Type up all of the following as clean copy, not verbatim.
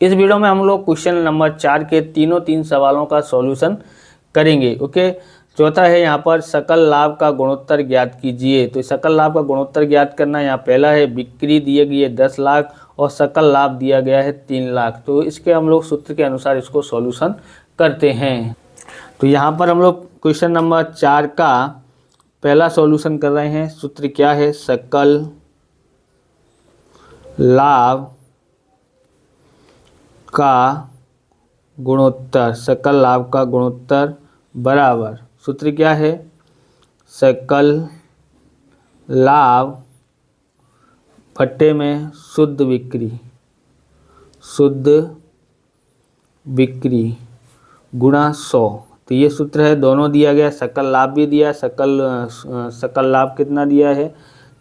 इस वीडियो में हम लोग क्वेश्चन नंबर 4 के तीन सवालों का सॉल्यूशन करेंगे। ओके, चौथा है यहाँ पर सकल लाभ का गुणोत्तर ज्ञात कीजिए। तो सकल लाभ का गुणोत्तर ज्ञात करना, यहाँ पहला है बिक्री दिए गई है 10 लाख और सकल लाभ दिया गया है 3 लाख। तो इसके हम लोग सूत्र के अनुसार इसको सॉल्यूशन करते हैं। तो यहाँ पर हम लोग क्वेश्चन नंबर 4 का पहला सॉल्यूशन कर रहे हैं। सूत्र क्या है? सकल लाभ का गुणोत्तर, सकल लाभ का गुणोत्तर बराबर, सूत्र क्या है? सकल लाभ भट्टे में शुद्ध बिक्री, शुद्ध बिक्री गुणा 100। तो ये सूत्र है, दोनों दिया गया, सकल लाभ भी दिया, सकल लाभ कितना दिया है?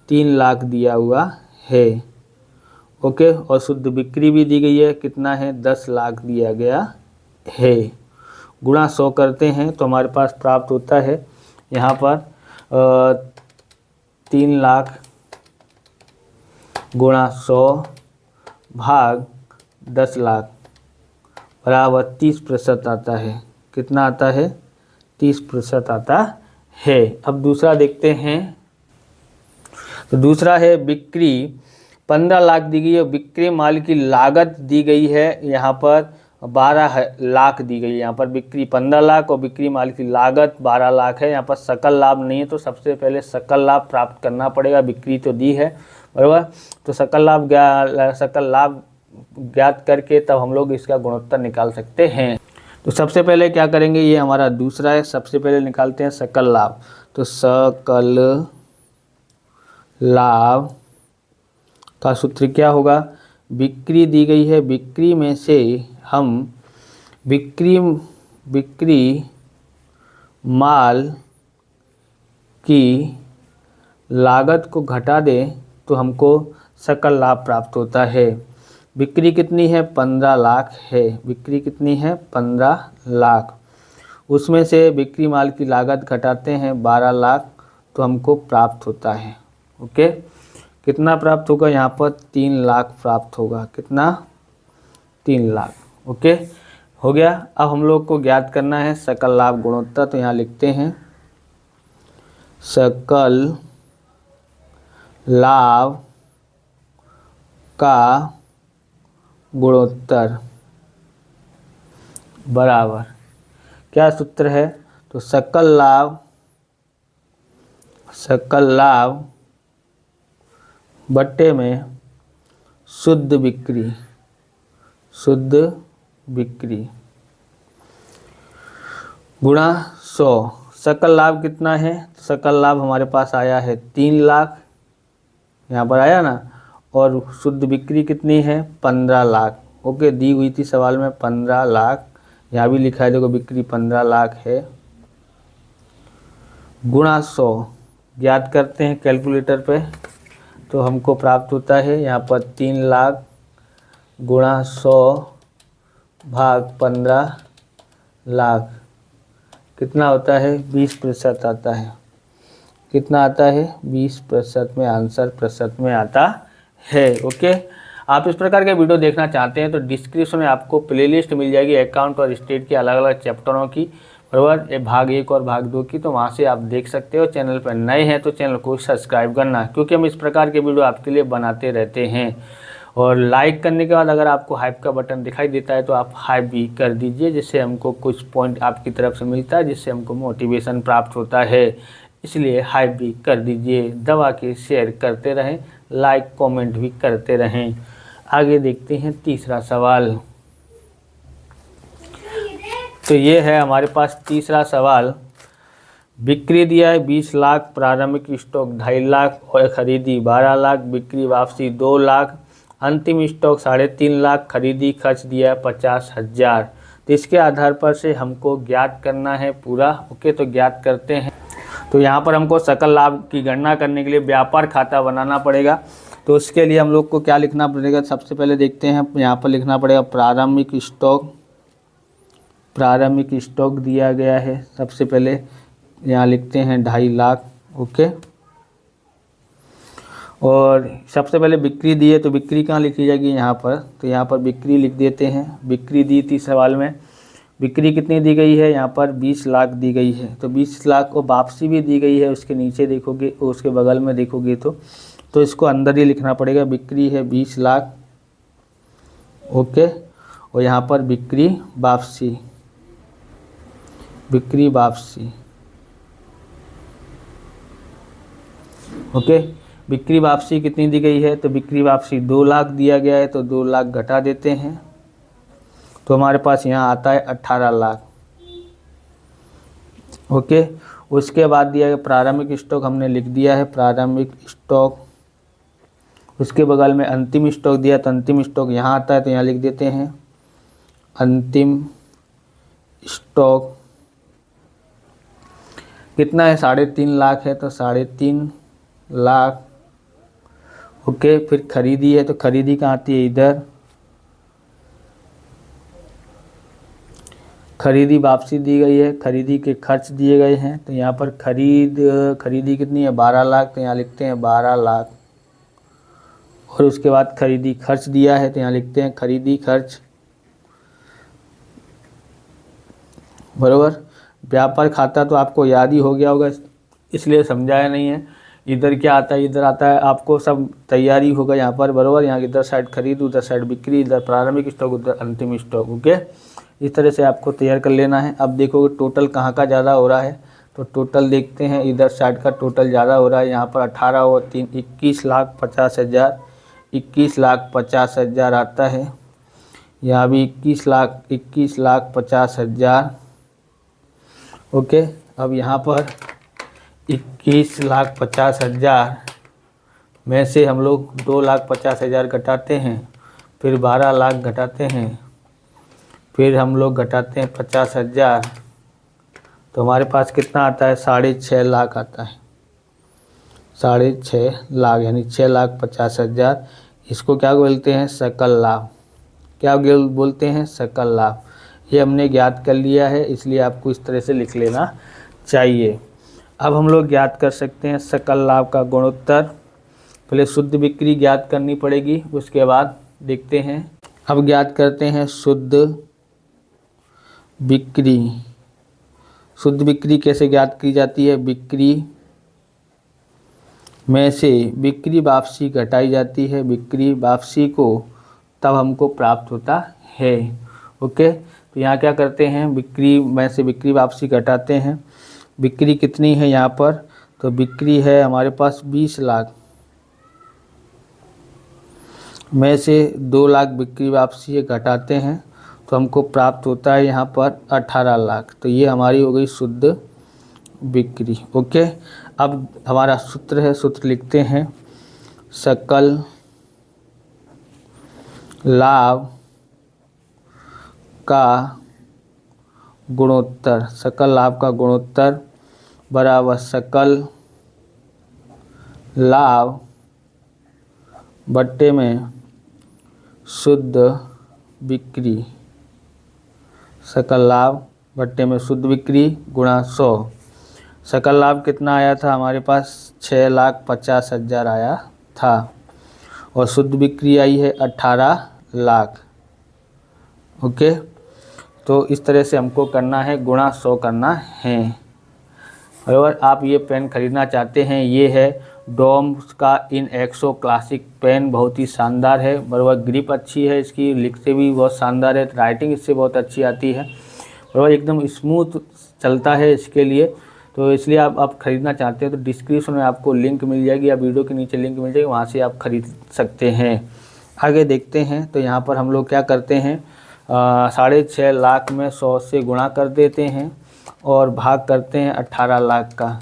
3 लाख दिया हुआ है। ओके, और शुद्ध बिक्री भी दी गई है, कितना है? 10 लाख दिया गया है। गुणा 100 करते हैं तो हमारे पास प्राप्त होता है यहाँ पर 3 लाख गुणा 100 भाग 10 लाख बराबर 30% आता है। कितना आता है? 30% आता है। अब दूसरा देखते हैं। तो दूसरा है बिक्री 15 लाख दी गई है, बिक्री माल की लागत दी गई है यहाँ पर 12 लाख दी गई है। यहाँ पर बिक्री 15 लाख और बिक्री माल की लागत 12 लाख है। यहाँ पर सकल लाभ नहीं है, तो सबसे पहले सकल लाभ प्राप्त करना पड़ेगा। बिक्री तो दी है, बराबर, तो सकल लाभ ज्ञात करके तब हम लोग इसका गुणोत्तर निकाल सकते हैं। तो सबसे पहले क्या करेंगे, ये हमारा दूसरा है, सबसे पहले निकालते हैं सकल लाभ। तो सकल लाभ का सूत्र क्या होगा? बिक्री दी गई है, बिक्री में से हम बिक्री माल की लागत को घटा दें तो हमको सकल लाभ प्राप्त होता है। बिक्री कितनी है? 15 लाख है। बिक्री कितनी है? 15 लाख। उसमें से बिक्री माल की लागत घटाते हैं 12 लाख तो हमको प्राप्त होता है। ओके, कितना प्राप्त होगा? यहाँ पर 3 लाख प्राप्त होगा। कितना? 3 लाख। ओके, हो गया। अब हम लोग को ज्ञात करना है सकल लाभ गुणोत्तर। तो यहाँ लिखते हैं सकल लाभ का गुणोत्तर बराबर, क्या सूत्र है? तो सकल लाभ बट्टे में शुद्ध बिक्री गुणा 100। सकल लाभ कितना है? तो सकल लाभ हमारे पास आया है 3 लाख, यहाँ पर आया ना, और शुद्ध बिक्री कितनी है? 15 लाख। ओके, दी हुई थी सवाल में 15 लाख, यहाँ भी लिखा है, देखो बिक्री 15 लाख है, गुणा 100 ज्ञात करते हैं कैलकुलेटर पे। तो हमको प्राप्त होता है यहाँ पर 3 लाख गुणा 100 भाग 15 लाख, कितना होता है? 20% आता है। कितना आता है? 20% में, आंसर प्रतिशत में आता है। ओके, आप इस प्रकार के वीडियो देखना चाहते हैं तो डिस्क्रिप्शन में आपको प्लेलिस्ट मिल जाएगी अकाउंट और स्टेट के अलग अलग चैप्टरों की, बराबर, ये भाग 1 और भाग 2 की, तो वहाँ से आप देख सकते हो। चैनल पर नए हैं तो चैनल को सब्सक्राइब करना, क्योंकि हम इस प्रकार के वीडियो आपके लिए बनाते रहते हैं। और लाइक करने के बाद अगर आपको हाइप का बटन दिखाई देता है तो आप हाइप भी कर दीजिए, जिससे हमको कुछ पॉइंट आपकी तरफ से मिलता है, जिससे हमको मोटिवेशन प्राप्त होता है। इसलिए हाइप भी कर दीजिए, दबा के शेयर करते रहें, लाइक कमेंट भी करते रहें। आगे देखते हैं तीसरा सवाल। तो ये है हमारे पास तीसरा सवाल। बिक्री दिया है 20 लाख, प्रारंभिक स्टॉक 2.5 लाख और खरीदी 12 लाख, बिक्री वापसी 2 लाख, अंतिम स्टॉक 3.5 लाख, खरीदी खर्च दिया है 50,000। तो इसके आधार पर से हमको ज्ञात करना है पूरा। ओके, तो ज्ञात करते हैं। तो यहाँ पर हमको सकल लाभ की गणना करने के लिए व्यापार खाता बनाना पड़ेगा। तो उसके लिए हम लोग को क्या लिखना पड़ेगा? सबसे पहले देखते हैं, यहाँ पर लिखना पड़ेगा प्रारंभिक स्टॉक दिया गया है। सबसे पहले यहाँ लिखते हैं 2.5 लाख। ओके, और सबसे पहले बिक्री दी है तो बिक्री कहाँ लिखी जाएगी, यहाँ पर। तो यहाँ पर बिक्री लिख देते हैं। बिक्री दी थी सवाल में, बिक्री कितनी दी गई है, यहाँ पर 20 लाख दी गई है। तो 20 लाख और वापसी भी दी गई है, उसके नीचे देखोगे, उसके बगल में देखोगे तो इसको अंदर ही लिखना पड़ेगा। बिक्री है 20 लाख, ओके। और यहाँ पर बिक्री वापसी, बिक्री वापसी, ओके। बिक्री वापसी कितनी दी गई है, तो बिक्री वापसी 2 लाख दिया गया है, तो 2 लाख घटा देते हैं, तो हमारे पास यहाँ आता है 18 लाख, ओके। उसके बाद दिया गया प्रारंभिक स्टॉक, हमने लिख दिया है प्रारंभिक स्टॉक। उसके बगल में अंतिम स्टॉक दिया, तो अंतिम स्टॉक यहाँ आता है, तो यहाँ लिख देते हैं अंतिम स्टॉक कितना है, 3.5 लाख है, तो 3.5 लाख, ओके। फिर खरीदी है, तो खरीदी कहाँ आती है, इधर। खरीदी वापसी दी गई है, खरीदी के खर्च दिए गए हैं, तो यहाँ पर खरीदी कितनी है, 12 लाख, तो यहाँ लिखते हैं 12 लाख। और उसके बाद खरीदी खर्च दिया है, तो यहाँ लिखते हैं खरीदी खर्च, बराबर। व्यापार खाता तो आपको याद ही हो गया होगा, इसलिए समझाया नहीं है। इधर क्या आता है, इधर आता है, आपको सब तैयारी होगा यहाँ पर, बराबर। यहाँ इधर साइड खरीद, उधर साइड बिक्री, इधर प्रारंभिक स्टॉक, उधर अंतिम स्टॉक, ओके। इस तरह से आपको तैयार कर लेना है। अब देखोगे टोटल कहाँ का ज़्यादा हो रहा है, तो टोटल देखते हैं, इधर साइड का टोटल ज़्यादा हो रहा है। यहाँ पर 18 और 3 21,50,000, 21,50,000 आता है। यहाँ भी 21,50,000, ओके। अब यहाँ पर 21,50,000 में से हम लोग 2,50,000 घटाते हैं, फिर 12 लाख घटाते हैं, फिर हम लोग घटाते हैं 50,000, तो हमारे पास कितना आता है, 6.5 लाख आता है। 6.5 लाख यानी 6,50,000। इसको क्या बोलते हैं, सकल लाभ। क्या बोलते हैं, सकल लाभ। ये हमने ज्ञात कर लिया है, इसलिए आपको इस तरह से लिख लेना चाहिए। अब हम लोग ज्ञात कर सकते हैं सकल लाभ का गुणोत्तर। पहले शुद्ध बिक्री ज्ञात करनी पड़ेगी, उसके बाद देखते हैं। अब ज्ञात करते हैं शुद्ध बिक्री। शुद्ध बिक्री कैसे ज्ञात की जाती है, बिक्री में से बिक्री वापसी घटाई जाती है, बिक्री वापसी को तब हमको प्राप्त होता है, ओके। तो यहाँ क्या करते हैं, बिक्री में से बिक्री वापसी घटाते हैं। बिक्री कितनी है यहाँ पर, तो बिक्री है हमारे पास 20 लाख, में से 2 लाख बिक्री वापसी घटाते हैं, तो हमको प्राप्त होता है यहाँ पर 18 लाख। तो ये हमारी हो गई शुद्ध बिक्री, ओके। अब हमारा सूत्र है, सूत्र लिखते हैं सकल लाभ का गुणोत्तर। सकल लाभ का गुणोत्तर बराबर सकल लाभ बट्टे में शुद्ध बिक्री। सकल लाभ बट्टे में शुद्ध बिक्री गुणा 100। सकल लाभ कितना आया था हमारे पास, 6,50,000 आया था, और शुद्ध बिक्री आई है 18 लाख, ओके। तो इस तरह से हमको करना है, गुणा 100 करना है। अगर आप ये पेन खरीदना चाहते हैं, ये है डोम्स का इन एक्सो क्लासिक पेन, बहुत ही शानदार है, बराबर। ग्रिप अच्छी है इसकी, लिखते भी बहुत शानदार है, राइटिंग इससे बहुत अच्छी आती है, बराबर। एकदम स्मूथ चलता है इसके लिए। तो इसलिए आप ख़रीदना चाहते हैं तो डिस्क्रिप्शन में आपको लिंक मिल जाएगी, या वीडियो के नीचे लिंक मिल जाएगी, वहाँ से आप ख़रीद सकते हैं। आगे देखते हैं। तो यहाँ पर हम लोग क्या करते हैं, 6.5 लाख में 100 से गुणा कर देते हैं और भाग करते हैं 18 लाख का,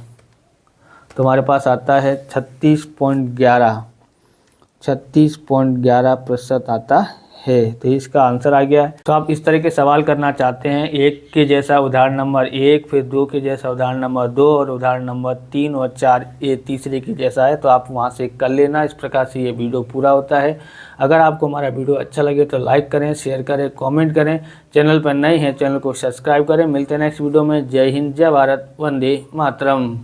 तो हमारे पास आता है 36.11% आता है। तो इसका आंसर आ गया है। तो आप इस तरह के सवाल करना चाहते हैं, 1 के जैसा उदाहरण नंबर 1, फिर 2 के जैसा उदाहरण नंबर 2, और उदाहरण नंबर 3 और 4 ये तीसरे के जैसा है, तो आप वहां से कर लेना। इस प्रकार से ये वीडियो पूरा होता है। अगर आपको हमारा वीडियो अच्छा लगे तो लाइक करें, शेयर करें, कॉमेंट करें। चैनल पर नए हैं, चैनल को सब्सक्राइब करें। मिलते हैं नेक्स्ट वीडियो में। जय हिंद, जय भारत, वंदे मातरम।